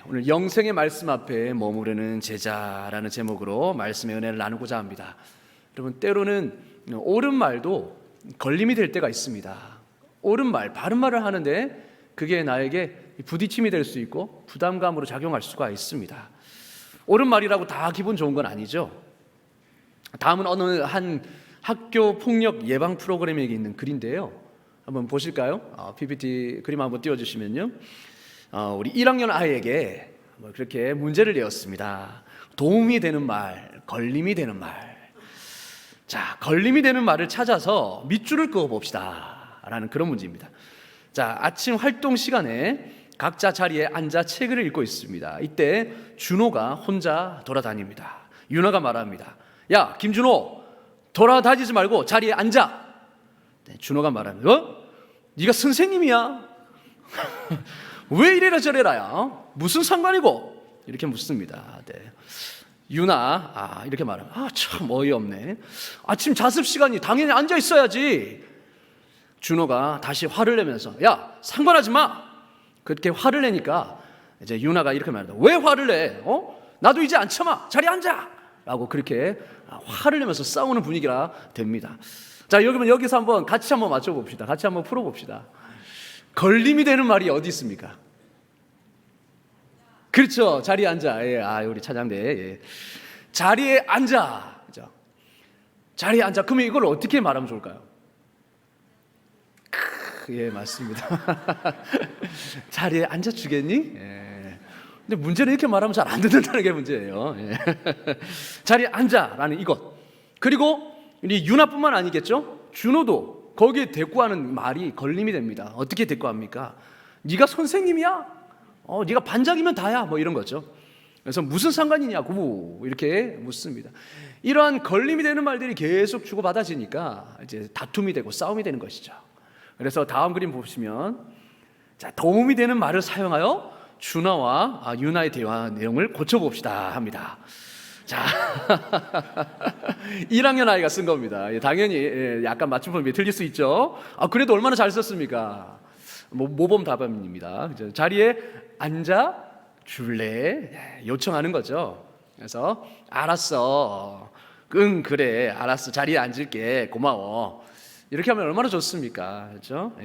오늘 영생의 말씀 앞에 머무르는 제자라는 제목으로 말씀의 은혜를 나누고자 합니다. 여러분, 때로는 옳은 말도 걸림이 될 때가 있습니다. 옳은 말, 바른 말을 하는데 그게 나에게 부딪힘이 될 수 있고 부담감으로 작용할 수가 있습니다. 옳은 말이라고 다 기분 좋은 건 아니죠. 다음은 어느 한 학교 폭력 예방 프로그램에 있는 글인데요. 한번 보실까요? PPT 그림 한번 띄워주시면요. 우리 1학년 아이에게 그렇게 문제를 내었습니다. 도움이 되는 말, 걸림이 되는 말. 자, 걸림이 되는 말을 찾아서 밑줄을 그어 봅시다 라는 그런 문제입니다. 자, 아침 활동 시간에 각자 자리에 앉아 책을 읽고 있습니다. 이때 준호가 혼자 돌아다닙니다. 윤호가 말합니다. 야, 김준호, 돌아다니지 말고 자리에 앉아. 준호가 말합니다. 네가 선생님이야? 왜 이래라 저래라야? 무슨 상관이고? 이렇게 묻습니다. 유나 이렇게 말하면 참 어이없네. 아침 자습 시간이 당연히 앉아 있어야지. 준호가 다시 화를 내면서 야, 상관하지 마. 그렇게 화를 내니까 이제 유나가 이렇게 말합니다. 왜 화를 내? 나도 이제 안 참아. 자리에 앉아. 라고 그렇게 화를 내면서 싸우는 분위기라 됩니다. 자, 여기서 같이 한번 맞춰봅시다. 같이 한번 풀어봅시다. 걸림이 되는 말이 어디 있습니까? 그렇죠. 자리에 앉아. 우리 차장대. 자리에 앉아. 그죠? 자리에 앉아. 그러면 이걸 어떻게 말하면 좋을까요? 맞습니다. 자리에 앉아 주겠니? 근데 문제는 이렇게 말하면 잘 안 듣는다는 게 문제예요. 자리에 앉아라는 이것. 그리고 우리 유나뿐만 아니겠죠? 준호도 거기에 대꾸하는 말이 걸림이 됩니다. 어떻게 대꾸합니까? 네가 선생님이야? 네가 반장이면 다야. 이런 거죠. 그래서 무슨 상관이냐고 이렇게 묻습니다. 이러한 걸림이 되는 말들이 계속 주고받아지니까 이제 다툼이 되고 싸움이 되는 것이죠. 그래서 다음 그림 보시면 자, 도움이 되는 말을 사용하여 준하와 유나의 대화 내용을 고쳐봅시다 합니다. 자, 1학년 아이가 쓴 겁니다. 당연히 약간 맞춤법이 틀릴 수 있죠. 그래도 얼마나 잘 썼습니까? 모범 답안입니다. 자리에 앉아 줄래? 요청하는 거죠. 그래서 알았어. 응, 그래, 알았어. 자리에 앉을게. 고마워. 이렇게 하면 얼마나 좋습니까? 그렇죠?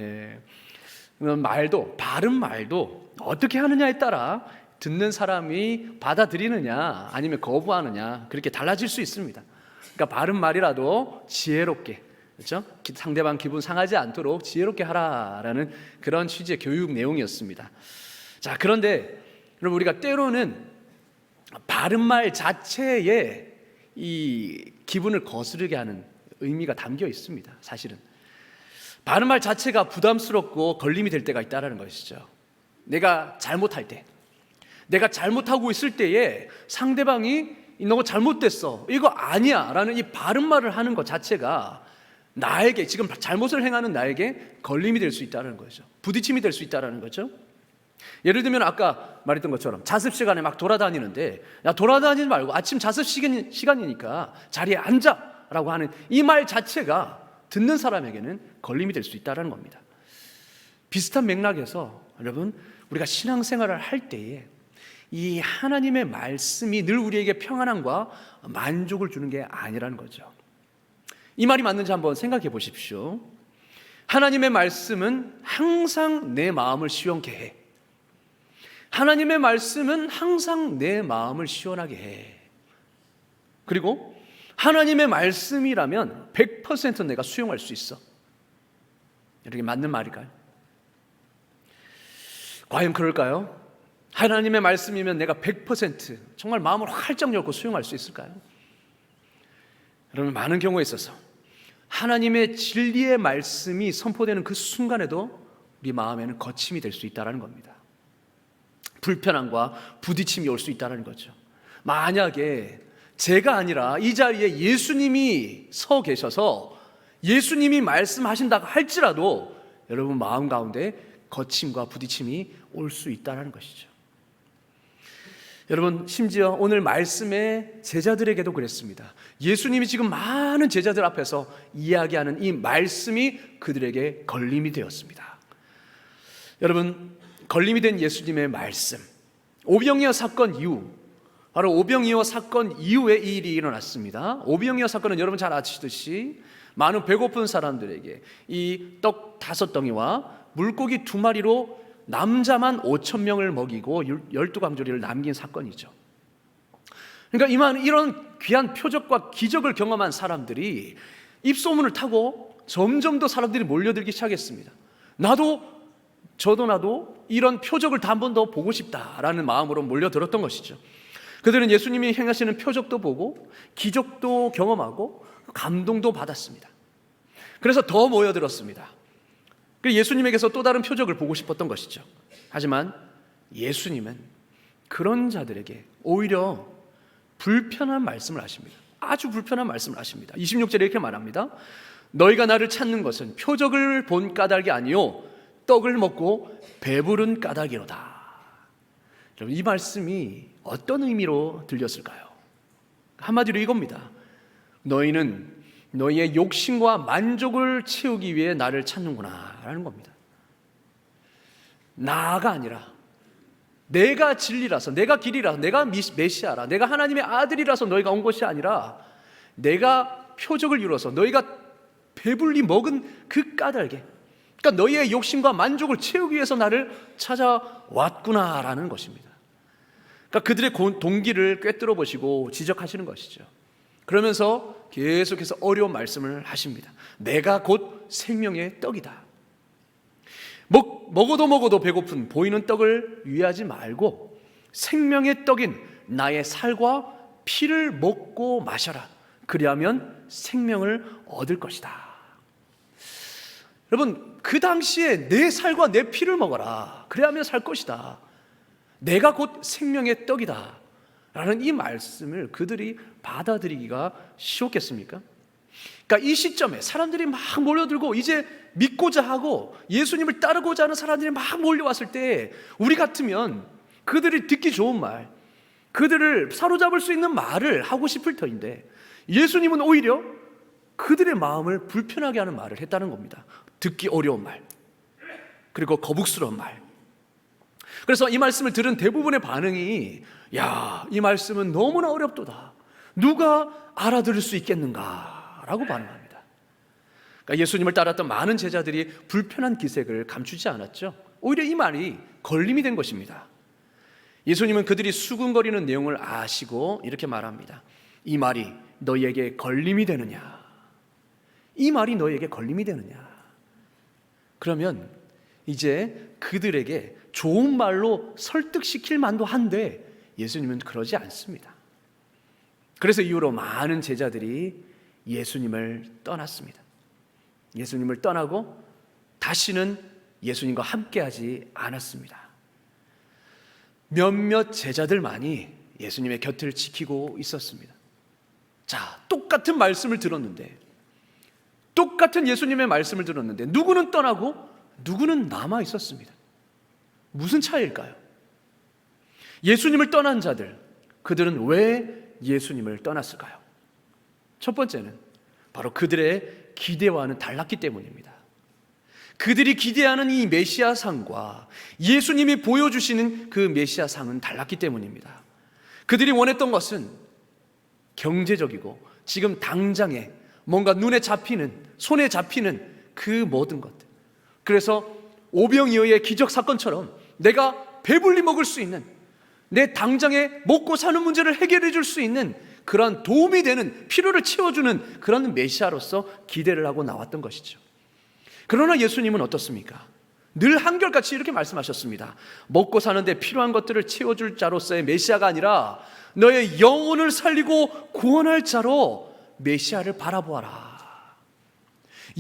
말도, 바른 말도 어떻게 하느냐에 따라 듣는 사람이 받아들이느냐 아니면 거부하느냐 그렇게 달라질 수 있습니다. 그러니까 바른 말이라도 지혜롭게, 그렇죠? 상대방 기분 상하지 않도록 지혜롭게 하라라는 그런 취지의 교육 내용이었습니다. 자, 그런데 여러분, 우리가 때로는 바른 말 자체에 이 기분을 거스르게 하는 의미가 담겨 있습니다. 사실은 바른 말 자체가 부담스럽고 걸림이 될 때가 있다는 것이죠. 내가 잘못할 때, 내가 잘못하고 있을 때에 상대방이 너 잘못됐어, 이거 아니야 라는 이 바른 말을 하는 것 자체가 나에게, 지금 잘못을 행하는 나에게 걸림이 될 수 있다는 거죠. 부딪힘이 될 수 있다는 거죠. 예를 들면 아까 말했던 것처럼 자습 시간에 막 돌아다니는데 야, 돌아다니지 말고 아침 자습 시간이니까 자리에 앉아 라고 하는 이 말 자체가 듣는 사람에게는 걸림이 될 수 있다는 겁니다. 비슷한 맥락에서 여러분, 우리가 신앙생활을 할 때에 이 하나님의 말씀이 늘 우리에게 평안함과 만족을 주는 게 아니라는 거죠. 이 말이 맞는지 한번 생각해 보십시오. 하나님의 말씀은 항상 내 마음을 시원케 해. 하나님의 말씀은 항상 내 마음을 시원하게 해. 그리고 하나님의 말씀이라면 100% 내가 수용할 수 있어. 이렇게 맞는 말일까요? 과연 그럴까요? 하나님의 말씀이면 내가 100% 정말 마음을 활짝 열고 수용할 수 있을까요? 여러분, 많은 경우에 있어서 하나님의 진리의 말씀이 선포되는 그 순간에도 우리 마음에는 거침이 될 수 있다는 겁니다. 불편함과 부딪힘이 올 수 있다는 거죠. 만약에 제가 아니라 이 자리에 예수님이 서 계셔서 예수님이 말씀하신다고 할지라도 여러분 마음 가운데 거침과 부딪힘이 올 수 있다는 것이죠. 여러분, 심지어 오늘 말씀의 제자들에게도 그랬습니다. 예수님이 지금 많은 제자들 앞에서 이야기하는 이 말씀이 그들에게 걸림이 되었습니다. 여러분, 걸림이 된 예수님의 말씀, 오병이어 사건 이후, 바로 오병이어 사건 이후에 이 일이 일어났습니다. 오병이어 사건은 여러분 잘 아시듯이 많은 배고픈 사람들에게 이 떡 5덩이와 물고기 2마리로 남자만 5,000명을 먹이고 12강조리를 남긴 사건이죠. 그러니까 이런 귀한 표적과 기적을 경험한 사람들이 입소문을 타고 점점 더 사람들이 몰려들기 시작했습니다. 저도 이런 표적을 한 번 더 보고 싶다라는 마음으로 몰려들었던 것이죠. 그들은 예수님이 행하시는 표적도 보고 기적도 경험하고 감동도 받았습니다. 그래서 더 모여들었습니다. 예수님에게서 또 다른 표적을 보고 싶었던 것이죠. 하지만 예수님은 그런 자들에게 오히려 불편한 말씀을 하십니다. 아주 불편한 말씀을 하십니다. 26절에 이렇게 말합니다. 너희가 나를 찾는 것은 표적을 본 까닭이 아니요 떡을 먹고 배부른 까닭이로다. 여러분, 이 말씀이 어떤 의미로 들렸을까요? 한마디로 이겁니다. 너희는 너희의 욕심과 만족을 채우기 위해 나를 찾는구나 라는 겁니다. 나가 아니라 내가 진리라서, 내가 길이라서, 내가 메시아라, 내가 하나님의 아들이라서 너희가 온 것이 아니라 내가 표적을 이루어서 너희가 배불리 먹은 그 까닭에, 그러니까 너희의 욕심과 만족을 채우기 위해서 나를 찾아왔구나라는 것입니다. 그러니까 그들의 동기를 꿰뚫어 보시고 지적하시는 것이죠. 그러면서 계속해서 어려운 말씀을 하십니다. 내가 곧 생명의 떡이다. 먹어도 배고픈 보이는 떡을 위하지 말고 생명의 떡인 나의 살과 피를 먹고 마셔라. 그리하면 생명을 얻을 것이다. 여러분, 그 당시에 내 살과 내 피를 먹어라. 그리하면 살 것이다. 내가 곧 생명의 떡이다 라는 이 말씀을 그들이 받아들이기가 쉬웠겠습니까? 그러니까 이 시점에 사람들이 막 몰려들고 이제 믿고자 하고 예수님을 따르고자 하는 사람들이 막 몰려왔을 때 우리 같으면 그들이 듣기 좋은 말, 그들을 사로잡을 수 있는 말을 하고 싶을 터인데 예수님은 오히려 그들의 마음을 불편하게 하는 말을 했다는 겁니다. 듣기 어려운 말, 그리고 거북스러운 말. 그래서 이 말씀을 들은 대부분의 반응이 야, 이 말씀은 너무나 어렵도다. 누가 알아들을 수 있겠는가? 라고 반응합니다. 그러니까 예수님을 따랐던 많은 제자들이 불편한 기색을 감추지 않았죠. 오히려 이 말이 걸림이 된 것입니다. 예수님은 그들이 수군거리는 내용을 아시고 이렇게 말합니다. 이 말이 너희에게 걸림이 되느냐? 이 말이 너희에게 걸림이 되느냐? 그러면 이제 그들에게 좋은 말로 설득시킬 만도 한데 예수님은 그러지 않습니다. 그래서 이후로 많은 제자들이 예수님을 떠났습니다. 예수님을 떠나고 다시는 예수님과 함께하지 않았습니다. 몇몇 제자들만이 예수님의 곁을 지키고 있었습니다. 자, 똑같은 말씀을 들었는데, 똑같은 예수님의 말씀을 들었는데 누구는 떠나고 누구는 남아 있었습니다. 무슨 차이일까요? 예수님을 떠난 자들, 그들은 왜 예수님을 떠났을까요? 첫 번째는 바로 그들의 기대와는 달랐기 때문입니다. 그들이 기대하는 이 메시아상과 예수님이 보여주시는 그 메시아상은 달랐기 때문입니다. 그들이 원했던 것은 경제적이고 지금 당장에 뭔가 눈에 잡히는, 손에 잡히는 그 모든 것들. 그래서 오병이어의 기적 사건처럼 내가 배불리 먹을 수 있는, 내 당장에 먹고 사는 문제를 해결해 줄 수 있는 그런 도움이 되는, 필요를 채워주는 그런 메시아로서 기대를 하고 나왔던 것이죠. 그러나 예수님은 어떻습니까? 늘 한결같이 이렇게 말씀하셨습니다. 먹고 사는데 필요한 것들을 채워줄 자로서의 메시아가 아니라 너의 영혼을 살리고 구원할 자로 메시아를 바라보아라.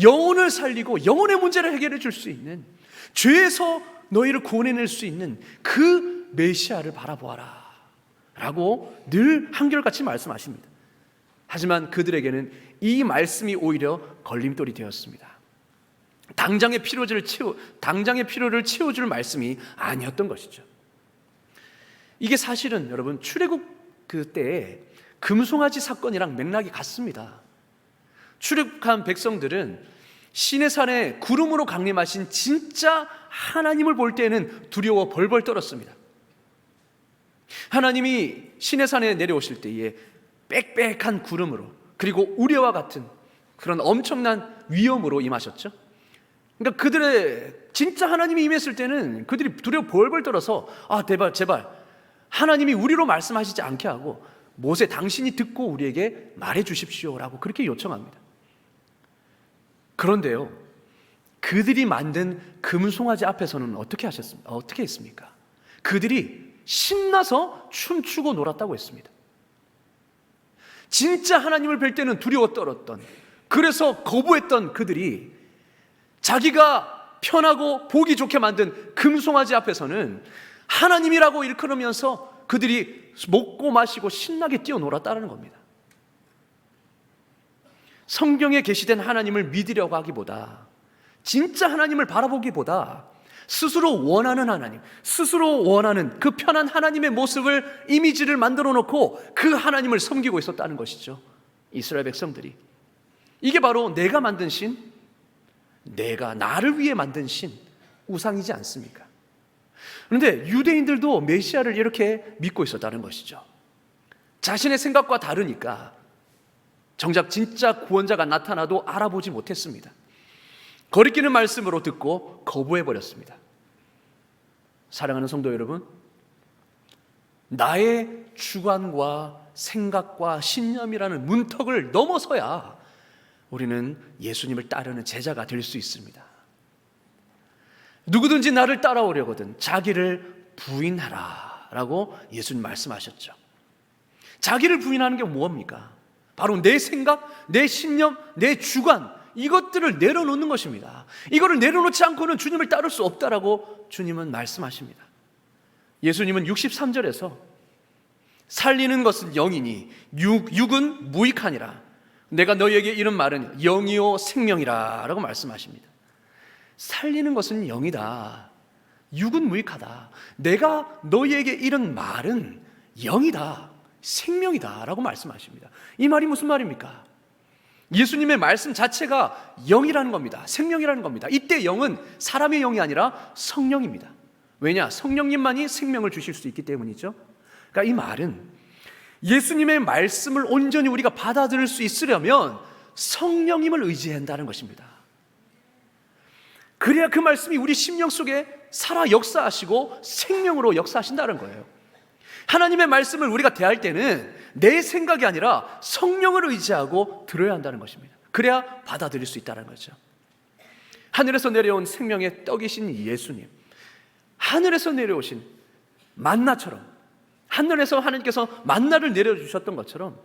영혼을 살리고 영혼의 문제를 해결해 줄 수 있는, 죄에서 너희를 구원해낼 수 있는 그 메시아를 바라보아라 라고 늘 한결같이 말씀하십니다. 하지만 그들에게는 이 말씀이 오히려 걸림돌이 되었습니다. 당장의 필요를 채워줄 말씀이 아니었던 것이죠. 이게 사실은 여러분 출애굽 그때의 금송아지 사건이랑 맥락이 같습니다. 출애굽한 백성들은 시내산에 구름으로 강림하신 진짜 하나님을 볼 때는 두려워 벌벌 떨었습니다. 하나님이 시내산에 내려오실 때에 빽빽한 구름으로, 그리고 우레와 같은 그런 엄청난 위험으로 임하셨죠. 그러니까 그들의 진짜 하나님이 임했을 때는 그들이 두려워 벌벌 떨어서 제발 하나님이 우리로 말씀하시지 않게 하고 모세 당신이 듣고 우리에게 말해 주십시오라고 그렇게 요청합니다. 그런데요, 그들이 만든 금송아지 앞에서는 어떻게 했습니까? 그들이 신나서 춤추고 놀았다고 했습니다. 진짜 하나님을 뵐 때는 두려워 떨었던, 그래서 거부했던 그들이 자기가 편하고 보기 좋게 만든 금송아지 앞에서는 하나님이라고 일컬으면서 그들이 먹고 마시고 신나게 뛰어놀았다는 겁니다. 성경에 계시된 하나님을 믿으려고 하기보다, 진짜 하나님을 바라보기보다 스스로 원하는 하나님, 스스로 원하는 그 편한 하나님의 모습을, 이미지를 만들어 놓고 그 하나님을 섬기고 있었다는 것이죠. 이스라엘 백성들이. 이게 바로 내가 만든 신, 나를 위해 만든 신, 우상이지 않습니까? 그런데 유대인들도 메시아를 이렇게 믿고 있었다는 것이죠. 자신의 생각과 다르니까 정작 진짜 구원자가 나타나도 알아보지 못했습니다. 거리끼는 말씀으로 듣고 거부해버렸습니다. 사랑하는 성도 여러분, 나의 주관과 생각과 신념이라는 문턱을 넘어서야 우리는 예수님을 따르는 제자가 될 수 있습니다. 누구든지 나를 따라오려거든 자기를 부인하라 라고 예수님 말씀하셨죠. 자기를 부인하는 게 뭡니까? 바로 내 생각, 내 신념, 내 주관, 이것들을 내려놓는 것입니다. 이거를 내려놓지 않고는 주님을 따를 수 없다라고 주님은 말씀하십니다. 예수님은 63절에서 살리는 것은 영이니 육은 무익하니라. 내가 너희에게 이런 말은 영이요 생명이라 라고 말씀하십니다. 살리는 것은 영이다, 육은 무익하다. 내가 너희에게 이런 말은 영이다, 생명이다 라고 말씀하십니다. 이 말이 무슨 말입니까? 예수님의 말씀 자체가 영이라는 겁니다. 생명이라는 겁니다. 이때 영은 사람의 영이 아니라 성령입니다. 왜냐? 성령님만이 생명을 주실 수 있기 때문이죠. 그러니까 이 말은 예수님의 말씀을 온전히 우리가 받아들일 수 있으려면 성령님을 의지해야 한다는 것입니다. 그래야 그 말씀이 우리 심령 속에 살아 역사하시고 생명으로 역사하신다는 거예요. 하나님의 말씀을 우리가 대할 때는 내 생각이 아니라 성령을 의지하고 들어야 한다는 것입니다. 그래야 받아들일 수 있다는 거죠. 하늘에서 내려온 생명의 떡이신 예수님, 하늘에서 내려오신 만나처럼, 하늘에서 하나님께서 만나를 내려주셨던 것처럼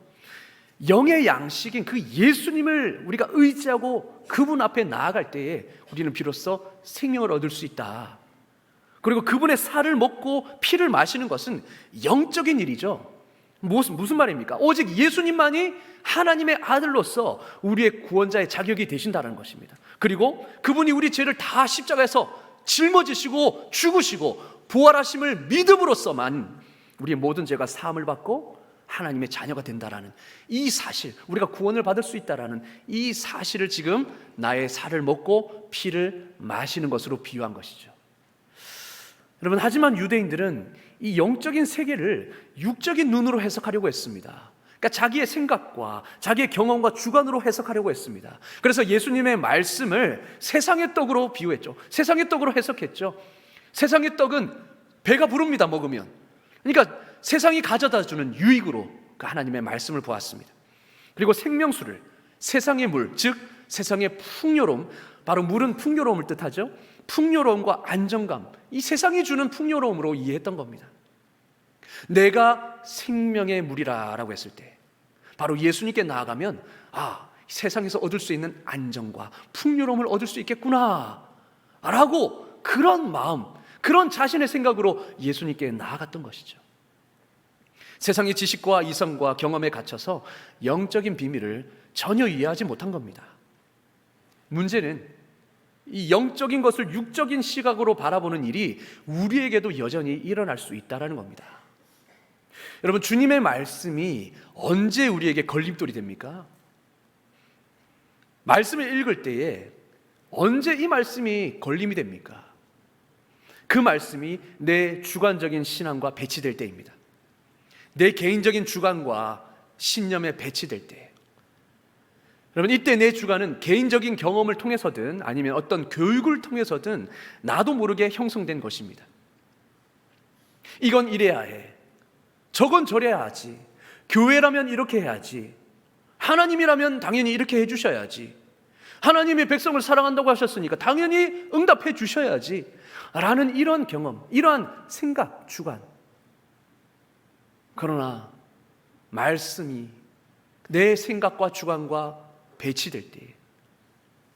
영의 양식인 그 예수님을 우리가 의지하고 그분 앞에 나아갈 때에 우리는 비로소 생명을 얻을 수 있다. 그리고 그분의 살을 먹고 피를 마시는 것은 영적인 일이죠. 무슨 말입니까? 오직 예수님만이 하나님의 아들로서 우리의 구원자의 자격이 되신다는 것입니다. 그리고 그분이 우리 죄를 다 십자가에서 짊어지시고 죽으시고 부활하심을 믿음으로써만 우리의 모든 죄가 사함을 받고 하나님의 자녀가 된다라는 이 사실, 우리가 구원을 받을 수 있다라는 이 사실을 지금 나의 살을 먹고 피를 마시는 것으로 비유한 것이죠. 여러분, 하지만 유대인들은 이 영적인 세계를 육적인 눈으로 해석하려고 했습니다. 그러니까 자기의 생각과 자기의 경험과 주관으로 해석하려고 했습니다. 그래서 예수님의 말씀을 세상의 떡으로 비유했죠. 세상의 떡으로 해석했죠. 세상의 떡은 배가 부릅니다, 먹으면. 그러니까 세상이 가져다주는 유익으로 그 하나님의 말씀을 보았습니다. 그리고 생명수를 세상의 물, 즉 세상의 풍요로움, 바로 물은 풍요로움을 뜻하죠. 풍요로움과 안정감, 이 세상이 주는 풍요로움으로 이해했던 겁니다. 내가 생명의 물이라 라고 했을 때 바로 예수님께 나아가면 세상에서 얻을 수 있는 안정과 풍요로움을 얻을 수 있겠구나 라고 그런 마음, 그런 자신의 생각으로 예수님께 나아갔던 것이죠. 세상의 지식과 이성과 경험에 갇혀서 영적인 비밀을 전혀 이해하지 못한 겁니다. 문제는 이 영적인 것을 육적인 시각으로 바라보는 일이 우리에게도 여전히 일어날 수 있다는 겁니다. 여러분, 주님의 말씀이 언제 우리에게 걸림돌이 됩니까? 말씀을 읽을 때에 언제 이 말씀이 걸림이 됩니까? 그 말씀이 내 주관적인 신앙과 배치될 때입니다. 내 개인적인 주관과 신념에 배치될 때예요. 여러분, 이때 내 주관은 개인적인 경험을 통해서든 아니면 어떤 교육을 통해서든 나도 모르게 형성된 것입니다. 이건 이래야 해, 저건 저래야 하지, 교회라면 이렇게 해야지, 하나님이라면 당연히 이렇게 해주셔야지, 하나님이 백성을 사랑한다고 하셨으니까 당연히 응답해 주셔야지 라는 이런 경험, 이러한 생각, 주관. 그러나 말씀이 내 생각과 주관과 배치될 때에,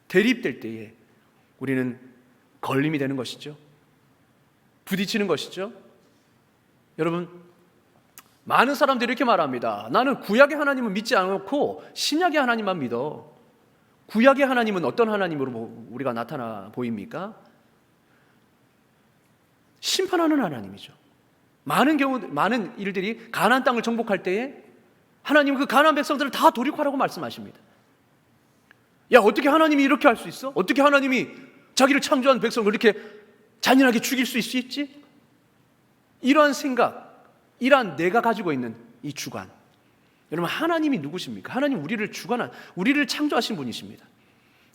대립될 때에 우리는 걸림이 되는 것이죠. 부딪히는 것이죠. 여러분, 많은 사람들이 이렇게 말합니다. 나는 구약의 하나님은 믿지 않고 신약의 하나님만 믿어. 구약의 하나님은 어떤 하나님으로 우리가 나타나 보입니까? 심판하는 하나님이죠. 많은 일들이 가나안 땅을 정복할 때에 하나님은 그 가나안 백성들을 다 돌이켜라고 말씀하십니다. 야, 어떻게 하나님이 이렇게 할 수 있어? 어떻게 하나님이 자기를 창조한 백성을 이렇게 잔인하게 죽일 수 있지? 이러한 생각, 이러한 내가 가지고 있는 이 주관. 여러분, 하나님이 누구십니까? 하나님 우리를 창조하신 분이십니다.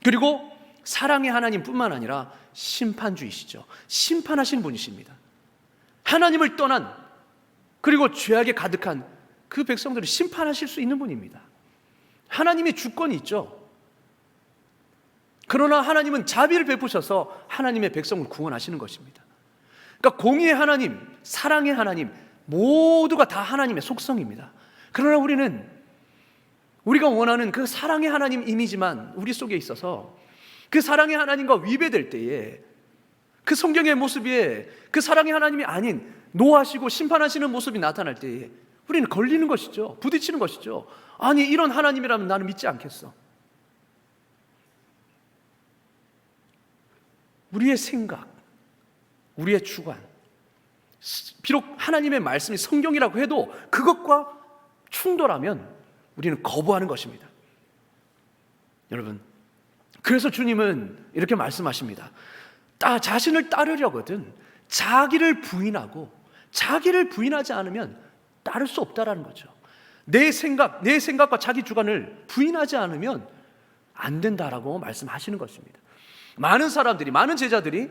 그리고 사랑의 하나님뿐만 아니라 심판주이시죠. 심판하신 분이십니다. 하나님을 떠난, 그리고 죄악에 가득한 그 백성들을 심판하실 수 있는 분입니다. 하나님의 주권이 있죠. 그러나 하나님은 자비를 베푸셔서 하나님의 백성을 구원하시는 것입니다. 그러니까 공의의 하나님, 사랑의 하나님, 모두가 다 하나님의 속성입니다. 그러나 우리가 원하는 그 사랑의 하나님 이미지만 우리 속에 있어서 그 사랑의 하나님과 위배될 때에, 그 성경의 모습에 그 사랑의 하나님이 아닌 노하시고 심판하시는 모습이 나타날 때에 우리는 걸리는 것이죠. 부딪히는 것이죠. 아니, 이런 하나님이라면 나는 믿지 않겠어. 우리의 생각, 우리의 주관, 비록 하나님의 말씀이 성경이라고 해도 그것과 충돌하면 우리는 거부하는 것입니다. 여러분, 그래서 주님은 이렇게 말씀하십니다. 자신을 따르려거든 자기를 부인하고, 자기를 부인하지 않으면 따를 수 없다라는 거죠. 내 생각과 자기 주관을 부인하지 않으면 안 된다라고 말씀하시는 것입니다. 많은 제자들이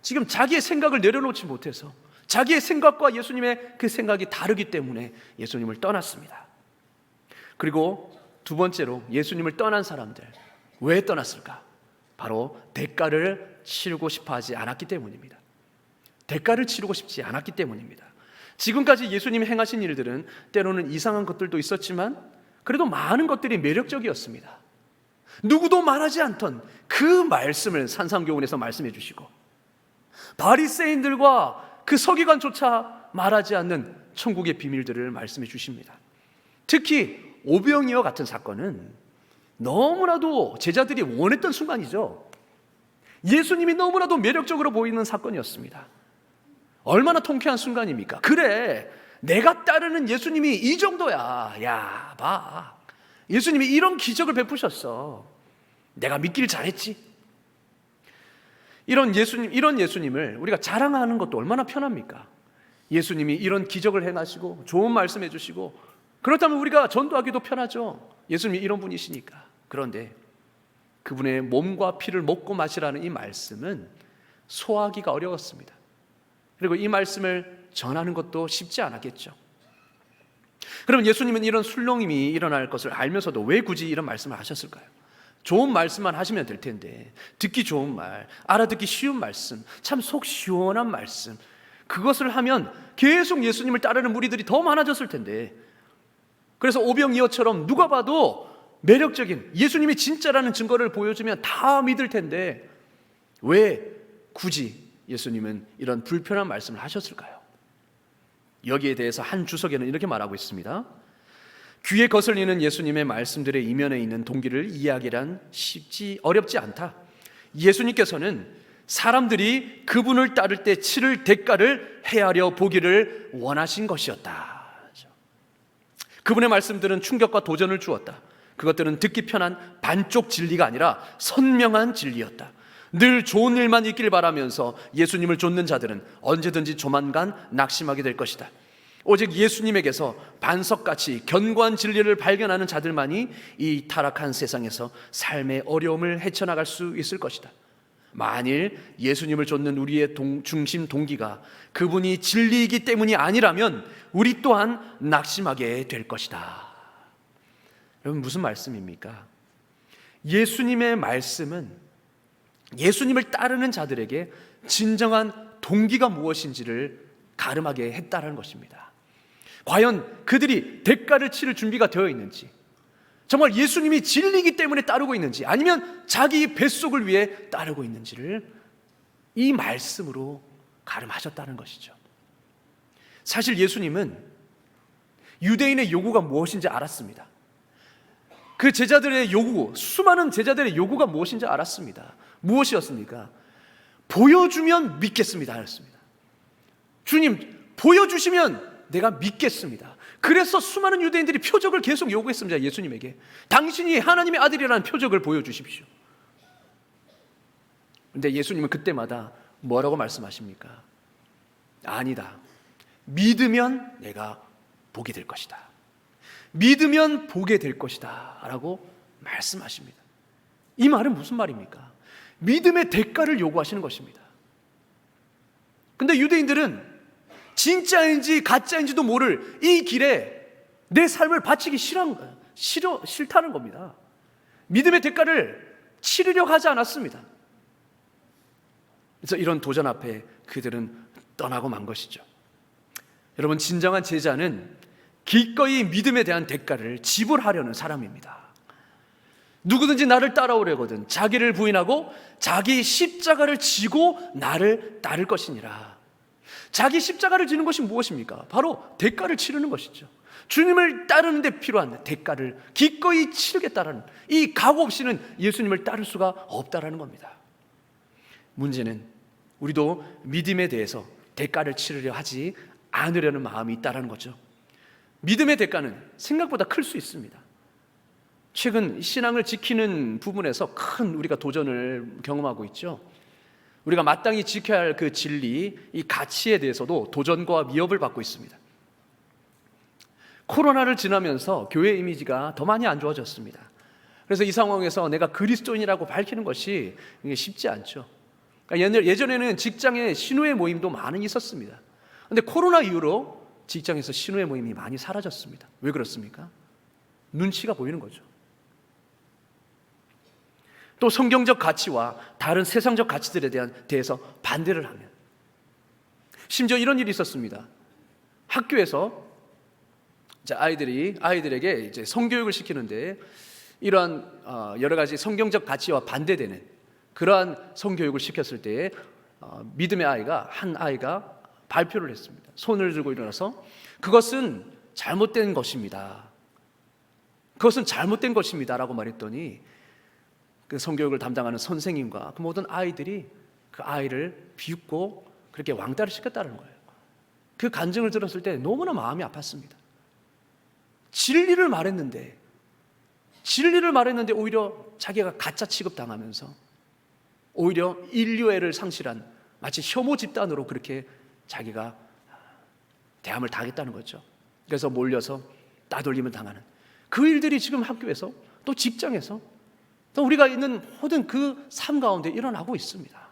지금 자기의 생각을 내려놓지 못해서 자기의 생각과 예수님의 그 생각이 다르기 때문에 예수님을 떠났습니다. 그리고 두 번째로, 예수님을 떠난 사람들, 왜 떠났을까? 바로 대가를 치르고 싶어 하지 않았기 때문입니다. 대가를 치르고 싶지 않았기 때문입니다. 지금까지 예수님이 행하신 일들은 때로는 이상한 것들도 있었지만 그래도 많은 것들이 매력적이었습니다. 누구도 말하지 않던 그 말씀을 산상교훈에서 말씀해 주시고, 바리새인들과 그 서기관조차 말하지 않는 천국의 비밀들을 말씀해 주십니다. 특히 오병이어 같은 사건은 너무나도 제자들이 원했던 순간이죠. 예수님이 너무나도 매력적으로 보이는 사건이었습니다. 얼마나 통쾌한 순간입니까? 그래, 내가 따르는 예수님이 이 정도야. 야, 봐, 예수님이 이런 기적을 베푸셨어. 내가 믿기를 잘했지. 이런 예수님을 우리가 자랑하는 것도 얼마나 편합니까? 예수님이 이런 기적을 행하시고 좋은 말씀해 주시고, 그렇다면 우리가 전도하기도 편하죠. 예수님이 이런 분이시니까. 그런데 그분의 몸과 피를 먹고 마시라는 이 말씀은 소화하기가 어려웠습니다. 그리고 이 말씀을 전하는 것도 쉽지 않았겠죠. 그럼 예수님은 이런 술렁임이 일어날 것을 알면서도 왜 굳이 이런 말씀을 하셨을까요? 좋은 말씀만 하시면 될 텐데, 듣기 좋은 말, 알아듣기 쉬운 말씀, 참 속 시원한 말씀, 그것을 하면 계속 예수님을 따르는 무리들이 더 많아졌을 텐데, 그래서 오병이어처럼 누가 봐도 매력적인 예수님이 진짜라는 증거를 보여주면 다 믿을 텐데 왜 굳이 예수님은 이런 불편한 말씀을 하셨을까요? 여기에 대해서 한 주석에는 이렇게 말하고 있습니다. 귀에 거슬리는 예수님의 말씀들의 이면에 있는 동기를 이해하기란 어렵지 않다. 예수님께서는 사람들이 그분을 따를 때 치를 대가를 헤아려 보기를 원하신 것이었다. 그분의 말씀들은 충격과 도전을 주었다. 그것들은 듣기 편한 반쪽 진리가 아니라 선명한 진리였다. 늘 좋은 일만 있길 바라면서 예수님을 좇는 자들은 언제든지 조만간 낙심하게 될 것이다. 오직 예수님에게서 반석같이 견고한 진리를 발견하는 자들만이 이 타락한 세상에서 삶의 어려움을 헤쳐나갈 수 있을 것이다. 만일 예수님을 쫓는 우리의 중심 동기가 그분이 진리이기 때문이 아니라면 우리 또한 낙심하게 될 것이다. 여러분, 무슨 말씀입니까? 예수님의 말씀은 예수님을 따르는 자들에게 진정한 동기가 무엇인지를 가름하게 했다는 것입니다. 과연 그들이 대가를 치를 준비가 되어 있는지, 정말 예수님이 진리이기 때문에 따르고 있는지, 아니면 자기 뱃속을 위해 따르고 있는지를 이 말씀으로 가름하셨다는 것이죠. 사실 예수님은 유대인의 요구가 무엇인지 알았습니다. 그 제자들의 요구, 수많은 제자들의 요구가 무엇인지 알았습니다. 무엇이었습니까? 보여주면 믿겠습니다 하였습니다. 주님, 보여주시면 내가 믿겠습니다. 그래서 수많은 유대인들이 표적을 계속 요구했습니다. 예수님에게 당신이 하나님의 아들이라는 표적을 보여주십시오. 그런데 예수님은 그때마다 뭐라고 말씀하십니까? 아니다, 믿으면 내가 보게 될 것이다. 믿으면 보게 될 것이다 라고 말씀하십니다. 이 말은 무슨 말입니까? 믿음의 대가를 요구하시는 것입니다. 근데 유대인들은 진짜인지 가짜인지도 모를 이 길에 내 삶을 바치기 싫다는 겁니다. 믿음의 대가를 치르려고 하지 않았습니다. 그래서 이런 도전 앞에 그들은 떠나고 만 것이죠. 여러분, 진정한 제자는 기꺼이 믿음에 대한 대가를 지불하려는 사람입니다. 누구든지 나를 따라오려거든 자기를 부인하고 자기 십자가를 지고 나를 따를 것이니라. 자기 십자가를 지는 것이 무엇입니까? 바로 대가를 치르는 것이죠. 주님을 따르는 데 필요한 대가를 기꺼이 치르겠다라는 이 각오 없이는 예수님을 따를 수가 없다라는 겁니다. 문제는 우리도 믿음에 대해서 대가를 치르려 하지 않으려는 마음이 있다라는 거죠. 믿음의 대가는 생각보다 클 수 있습니다. 최근 신앙을 지키는 부분에서 큰 우리가 도전을 경험하고 있죠. 우리가 마땅히 지켜야 할 그 진리, 이 가치에 대해서도 도전과 위협을 받고 있습니다. 코로나를 지나면서 교회 이미지가 더 많이 안 좋아졌습니다. 그래서 이 상황에서 내가 그리스도인이라고 밝히는 것이 쉽지 않죠. 그러니까 예전에는 직장에 신우의 모임도 많이 있었습니다. 그런데 코로나 이후로 직장에서 신우의 모임이 많이 사라졌습니다. 왜 그렇습니까? 눈치가 보이는 거죠. 또 성경적 가치와 다른 세상적 가치들에 대해서 반대를 하면, 심지어 이런 일이 있었습니다. 학교에서 아이들에게 이제 성교육을 시키는데 이러한 여러 가지 성경적 가치와 반대되는 그러한 성교육을 시켰을 때에 믿음의 한 아이가 발표를 했습니다. 손을 들고 일어나서 그것은 잘못된 것입니다. 그것은 잘못된 것입니다라고 말했더니 그 성교육을 담당하는 선생님과 그 모든 아이들이 그 아이를 비웃고 그렇게 왕따를 시켰다는 거예요. 그 간증을 들었을 때 너무나 마음이 아팠습니다. 진리를 말했는데 오히려 자기가 가짜 취급당하면서 오히려 인류애를 상실한 마치 혐오 집단으로 그렇게 자기가 대함을 당했다는 거죠. 그래서 몰려서 따돌림을 당하는 그 일들이 지금 학교에서 또 직장에서 또 우리가 있는 모든 그 삶 가운데 일어나고 있습니다.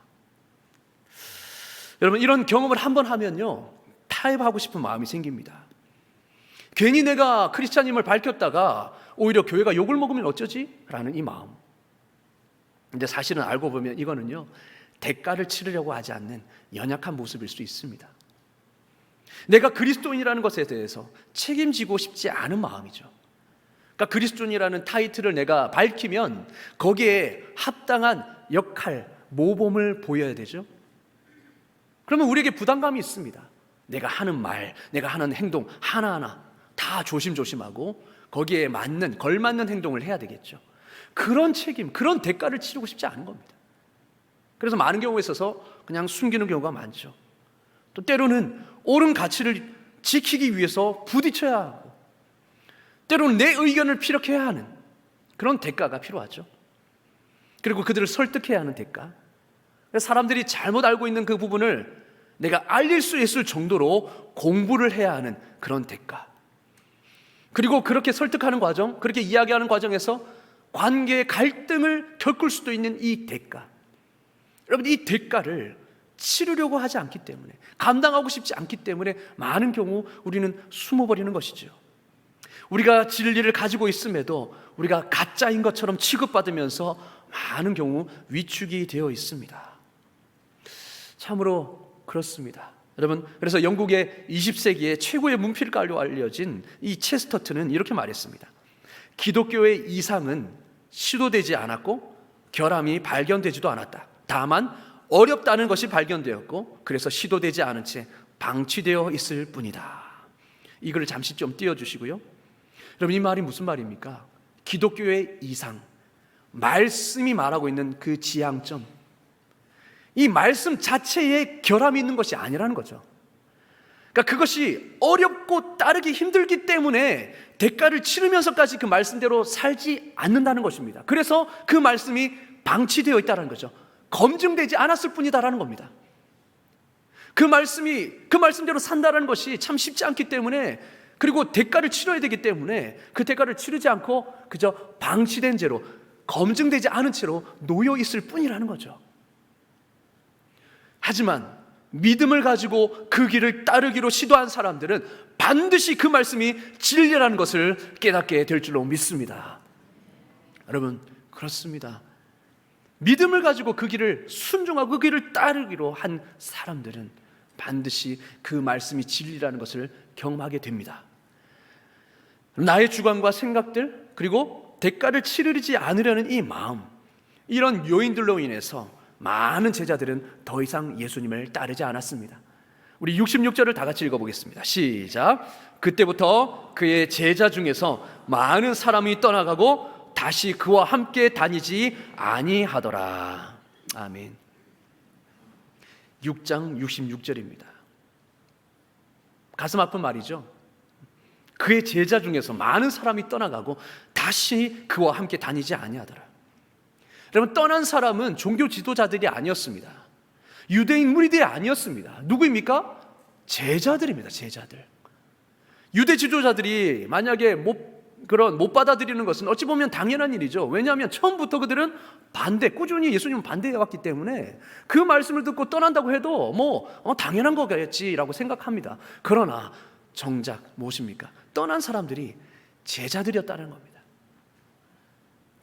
여러분, 이런 경험을 한번 하면요 타협하고 싶은 마음이 생깁니다. 괜히 내가 크리스찬임을 밝혔다가 오히려 교회가 욕을 먹으면 어쩌지? 라는 이 마음. 근데 사실은 알고 보면 이거는요 대가를 치르려고 하지 않는 연약한 모습일 수 있습니다. 내가 그리스도인이라는 것에 대해서 책임지고 싶지 않은 마음이죠. 그러니까 그리스도인이라는 타이틀을 내가 밝히면 거기에 합당한 역할, 모범을 보여야 되죠. 그러면 우리에게 부담감이 있습니다. 내가 하는 말, 내가 하는 행동 하나하나 다 조심조심하고 거기에 걸맞는 행동을 해야 되겠죠. 그런 책임, 그런 대가를 치르고 싶지 않은 겁니다. 그래서 많은 경우에 있어서 그냥 숨기는 경우가 많죠. 또 때로는 옳은 가치를 지키기 위해서 부딪혀야 하고, 때로는 내 의견을 피력해야 하는 그런 대가가 필요하죠. 그리고 그들을 설득해야 하는 대가. 사람들이 잘못 알고 있는 그 부분을 내가 알릴 수 있을 정도로 공부를 해야 하는 그런 대가. 그리고 그렇게 설득하는 과정, 그렇게 이야기하는 과정에서 관계의 갈등을 겪을 수도 있는 이 대가. 여러분, 이 대가를 치르려고 하지 않기 때문에, 감당하고 싶지 않기 때문에 많은 경우 우리는 숨어버리는 것이죠. 우리가 진리를 가지고 있음에도 우리가 가짜인 것처럼 취급받으면서 많은 경우 위축이 되어 있습니다. 참으로 그렇습니다. 여러분, 그래서 영국의 20세기의 최고의 문필가로 알려진 이 체스터튼은 이렇게 말했습니다. 기독교의 이상은 시도되지 않았고 결함이 발견되지도 않았다. 다만 어렵다는 것이 발견되었고 그래서 시도되지 않은 채 방치되어 있을 뿐이다. 이 글을 잠시 좀 띄워주시고요. 여러분, 이 말이 무슨 말입니까? 기독교의 이상, 말씀이 말하고 있는 그 지향점, 이 말씀 자체에 결함이 있는 것이 아니라는 거죠. 그러니까 그것이 어렵고 따르기 힘들기 때문에 대가를 치르면서까지 그 말씀대로 살지 않는다는 것입니다. 그래서 그 말씀이 방치되어 있다는 거죠. 검증되지 않았을 뿐이다라는 겁니다. 그 말씀대로 산다는 것이 참 쉽지 않기 때문에, 그리고 대가를 치러야 되기 때문에 그 대가를 치르지 않고 그저 방치된 채로, 검증되지 않은 채로 놓여 있을 뿐이라는 거죠. 하지만 믿음을 가지고 그 길을 따르기로 시도한 사람들은 반드시 그 말씀이 진리라는 것을 깨닫게 될 줄로 믿습니다. 여러분, 그렇습니다. 믿음을 가지고 그 길을 순종하고 그 길을 따르기로 한 사람들은 반드시 그 말씀이 진리라는 것을 경험하게 됩니다. 나의 주관과 생각들, 그리고 대가를 치르지 않으려는 이 마음, 이런 요인들로 인해서 많은 제자들은 더 이상 예수님을 따르지 않았습니다. 우리 66절을 다 같이 읽어보겠습니다. 시작. 그때부터 그의 제자 중에서 많은 사람이 떠나가고 다시 그와 함께 다니지 아니하더라. 아멘. 6장 66절입니다. 가슴 아픈 말이죠. 그의 제자 중에서 많은 사람이 떠나가고 다시 그와 함께 다니지 아니하더라. 여러분, 떠난 사람은 종교 지도자들이 아니었습니다. 유대인 무리들이 아니었습니다. 누구입니까? 제자들입니다. 제자들. 유대 지도자들이 만약에 못 받아들이는 것은 어찌 보면 당연한 일이죠. 왜냐하면 처음부터 그들은 꾸준히 예수님을 반대해왔기 때문에 그 말씀을 듣고 떠난다고 해도 당연한 거겠지라고 생각합니다. 그러나 정작 무엇입니까? 떠난 사람들이 제자들이었다는 겁니다.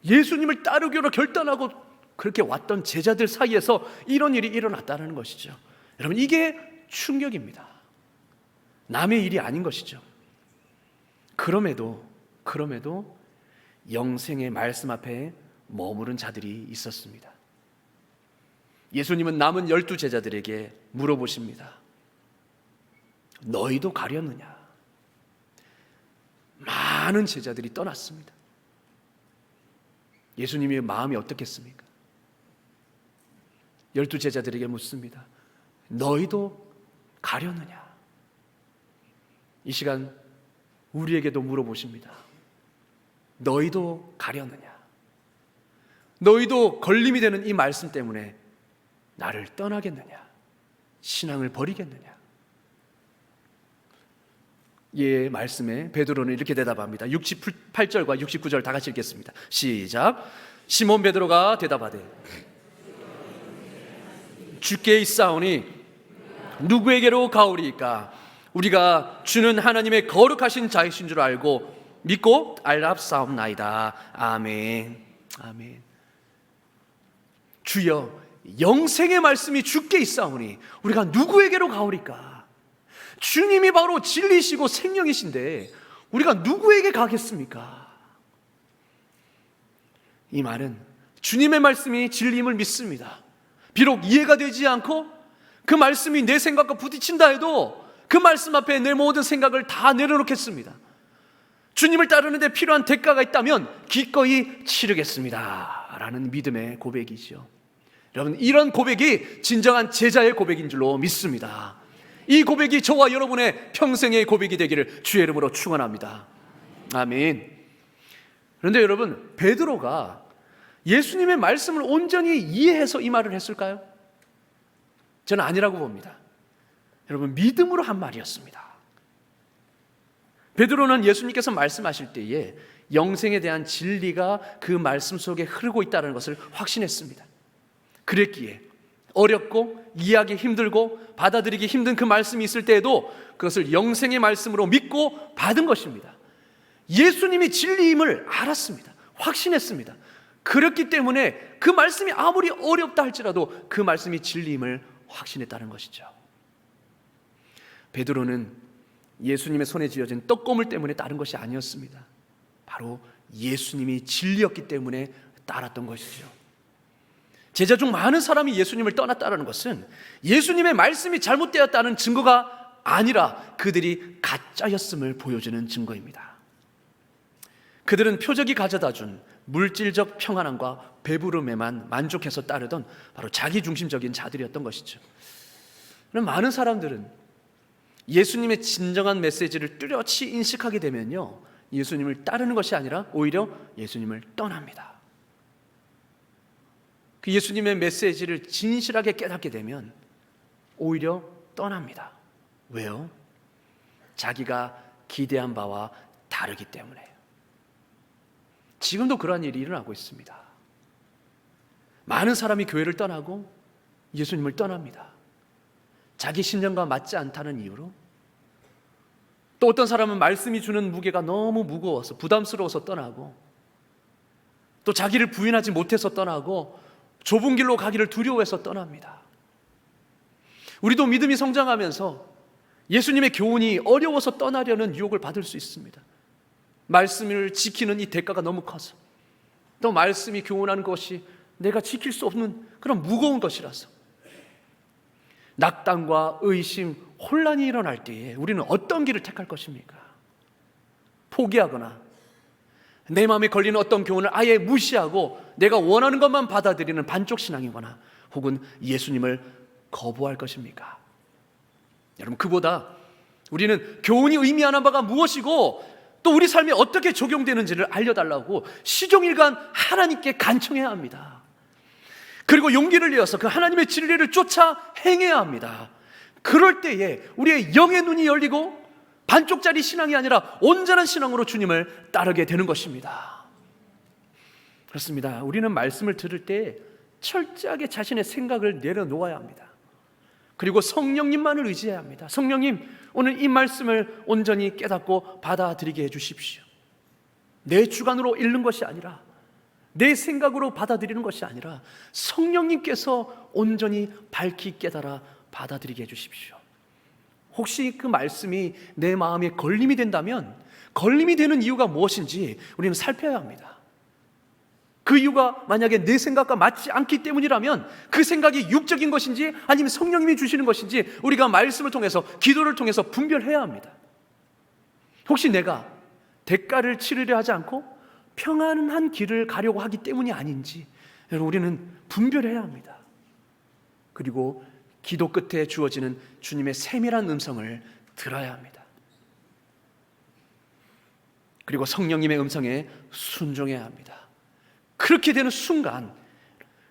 예수님을 따르기로 결단하고 그렇게 왔던 제자들 사이에서 이런 일이 일어났다는 것이죠. 여러분, 이게 충격입니다. 남의 일이 아닌 것이죠. 그럼에도 영생의 말씀 앞에 머무른 자들이 있었습니다. 예수님은 남은 12제자들에게 물어보십니다. 너희도 가려느냐? 많은 제자들이 떠났습니다. 예수님의 마음이 어떻겠습니까? 12제자들에게 묻습니다. 너희도 가려느냐? 이 시간 우리에게도 물어보십니다. 너희도 가려느냐? 너희도 걸림이 되는 이 말씀 때문에 나를 떠나겠느냐? 신앙을 버리겠느냐? 예, 말씀에 베드로는 이렇게 대답합니다. 68절과 69절 다 같이 읽겠습니다. 시작. 시몬 베드로가 대답하되 주께 있사오니 누구에게로 가오리이까? 우리가 주는 하나님의 거룩하신 자이신 줄 알고 믿고 알랍사옵나이다. 아멘. 아멘. 주여, 영생의 말씀이 주께 있사오니 우리가 누구에게로 가오리까? 주님이 바로 진리시고 생명이신데 우리가 누구에게 가겠습니까? 이 말은 주님의 말씀이 진리임을 믿습니다. 비록 이해가 되지 않고 그 말씀이 내 생각과 부딪힌다 해도 그 말씀 앞에 내 모든 생각을 다 내려놓겠습니다. 주님을 따르는 데 필요한 대가가 있다면 기꺼이 치르겠습니다 라는 믿음의 고백이죠. 여러분, 이런 고백이 진정한 제자의 고백인 줄로 믿습니다. 이 고백이 저와 여러분의 평생의 고백이 되기를 주의 이름으로 축원합니다. 아멘. 그런데 여러분, 베드로가 예수님의 말씀을 온전히 이해해서 이 말을 했을까요? 저는 아니라고 봅니다. 여러분, 믿음으로 한 말이었습니다. 베드로는 예수님께서 말씀하실 때에 영생에 대한 진리가 그 말씀 속에 흐르고 있다는 것을 확신했습니다. 그랬기에 어렵고 이해하기 힘들고 받아들이기 힘든 그 말씀이 있을 때에도 그것을 영생의 말씀으로 믿고 받은 것입니다. 예수님이 진리임을 알았습니다. 확신했습니다. 그렇기 때문에 그 말씀이 아무리 어렵다 할지라도 그 말씀이 진리임을 확신했다는 것이죠. 베드로는 예수님의 손에 쥐어진 떡고물 때문에 따른 것이 아니었습니다. 바로 예수님이 진리였기 때문에 따랐던 것이죠. 제자 중 많은 사람이 예수님을 떠났다는 것은 예수님의 말씀이 잘못되었다는 증거가 아니라 그들이 가짜였음을 보여주는 증거입니다. 그들은 표적이 가져다준 물질적 평안함과 배부름에만 만족해서 따르던 바로 자기중심적인 자들이었던 것이죠. 그럼 많은 사람들은 예수님의 진정한 메시지를 뚜렷이 인식하게 되면요, 예수님을 따르는 것이 아니라 오히려 예수님을 떠납니다. 그 예수님의 메시지를 진실하게 깨닫게 되면 오히려 떠납니다. 왜요? 자기가 기대한 바와 다르기 때문에요. 지금도 그러한 일이 일어나고 있습니다. 많은 사람이 교회를 떠나고 예수님을 떠납니다. 자기 신념과 맞지 않다는 이유로. 또 어떤 사람은 말씀이 주는 무게가 너무 무거워서 부담스러워서 떠나고, 또 자기를 부인하지 못해서 떠나고, 좁은 길로 가기를 두려워해서 떠납니다. 우리도 믿음이 성장하면서 예수님의 교훈이 어려워서 떠나려는 유혹을 받을 수 있습니다. 말씀을 지키는 이 대가가 너무 커서, 또 말씀이 교훈하는 것이 내가 지킬 수 없는 그런 무거운 것이라서. 낙담과 의심, 혼란이 일어날 때에 우리는 어떤 길을 택할 것입니까? 포기하거나 내 마음에 걸리는 어떤 교훈을 아예 무시하고 내가 원하는 것만 받아들이는 반쪽 신앙이거나 혹은 예수님을 거부할 것입니까? 여러분, 그보다 우리는 교훈이 의미하는 바가 무엇이고 또 우리 삶에 어떻게 적용되는지를 알려달라고 시종일관 하나님께 간청해야 합니다. 그리고 용기를 내어서 그 하나님의 진리를 쫓아 행해야 합니다. 그럴 때에 우리의 영의 눈이 열리고 반쪽짜리 신앙이 아니라 온전한 신앙으로 주님을 따르게 되는 것입니다. 그렇습니다. 우리는 말씀을 들을 때 철저하게 자신의 생각을 내려놓아야 합니다. 그리고 성령님만을 의지해야 합니다. 성령님, 오늘 이 말씀을 온전히 깨닫고 받아들이게 해주십시오. 내 주관으로 읽는 것이 아니라, 내 생각으로 받아들이는 것이 아니라 성령님께서 온전히 밝히 깨달아 받아들이게 해주십시오. 혹시 그 말씀이 내 마음에 걸림이 된다면 걸림이 되는 이유가 무엇인지 우리는 살펴야 합니다. 그 이유가 만약에 내 생각과 맞지 않기 때문이라면 그 생각이 육적인 것인지 아니면 성령님이 주시는 것인지 우리가 말씀을 통해서, 기도를 통해서 분별해야 합니다. 혹시 내가 대가를 치르려 하지 않고 평안한 길을 가려고 하기 때문이 아닌지 여러분, 우리는 분별해야 합니다. 그리고 기도 끝에 주어지는 주님의 세밀한 음성을 들어야 합니다. 그리고 성령님의 음성에 순종해야 합니다. 그렇게 되는 순간,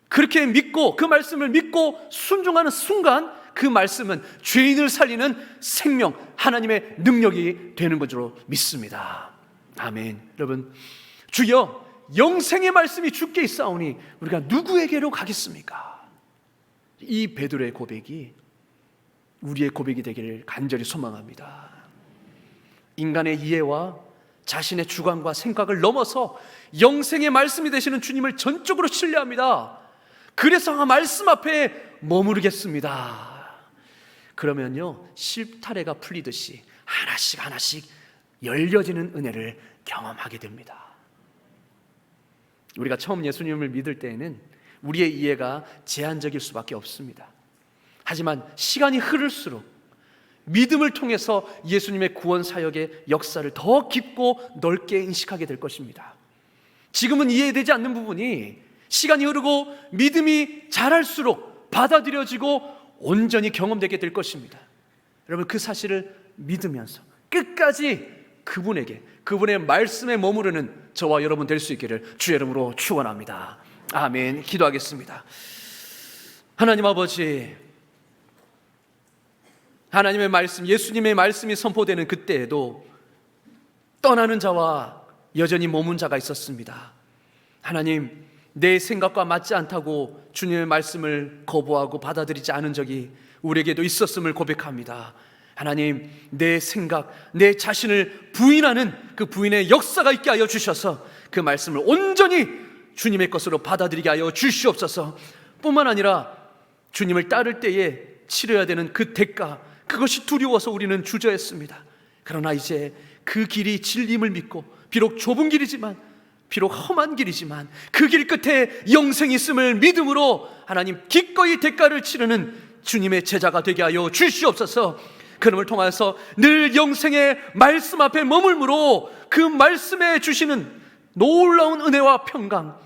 그렇게 믿고 그 말씀을 믿고 순종하는 순간 그 말씀은 죄인을 살리는 생명, 하나님의 능력이 되는 것으로 믿습니다. 아멘. 여러분, 주여 영생의 말씀이 주께 있사오니 우리가 누구에게로 가겠습니까? 이 베드로의 고백이 우리의 고백이 되기를 간절히 소망합니다. 인간의 이해와 자신의 주관과 생각을 넘어서 영생의 말씀이 되시는 주님을 전적으로 신뢰합니다. 그래서 말씀 앞에 머무르겠습니다. 그러면요, 실타래가 풀리듯이 하나씩 하나씩 열려지는 은혜를 경험하게 됩니다. 우리가 처음 예수님을 믿을 때에는 우리의 이해가 제한적일 수밖에 없습니다. 하지만 시간이 흐를수록 믿음을 통해서 예수님의 구원 사역의 역사를 더 깊고 넓게 인식하게 될 것입니다. 지금은 이해되지 않는 부분이 시간이 흐르고 믿음이 자랄수록 받아들여지고 온전히 경험되게 될 것입니다. 여러분, 그 사실을 믿으면서 끝까지 그분에게, 그분의 말씀에 머무르는 저와 여러분 될 수 있기를 주의 이름으로 축원합니다. 아멘. 기도하겠습니다. 하나님 아버지, 하나님의 말씀, 예수님의 말씀이 선포되는 그때에도 떠나는 자와 여전히 머문 자가 있었습니다. 하나님, 내 생각과 맞지 않다고 주님의 말씀을 거부하고 받아들이지 않은 적이 우리에게도 있었음을 고백합니다. 하나님, 내 생각, 내 자신을 부인하는 그 부인의 역사가 있게 하여 주셔서 그 말씀을 온전히 주님의 것으로 받아들이게 하여 주시옵소서. 뿐만 아니라 주님을 따를 때에 치러야 되는 그 대가, 그것이 두려워서 우리는 주저했습니다. 그러나 이제 그 길이 진리임을 믿고, 비록 좁은 길이지만, 비록 험한 길이지만 그 길 끝에 영생이 있음을 믿음으로 하나님 기꺼이 대가를 치르는 주님의 제자가 되게 하여 주시옵소서. 그놈을 통하여서 늘 영생의 말씀 앞에 머물므로 그 말씀에 주시는 놀라운 은혜와 평강,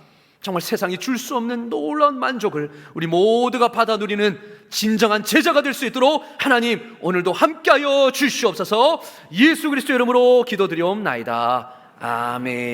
정말 세상이 줄 수 없는 놀라운 만족을 우리 모두가 받아 누리는 진정한 제자가 될 수 있도록 하나님 오늘도 함께하여 주시옵소서. 예수 그리스도 이름으로 기도드리옵나이다. 아멘.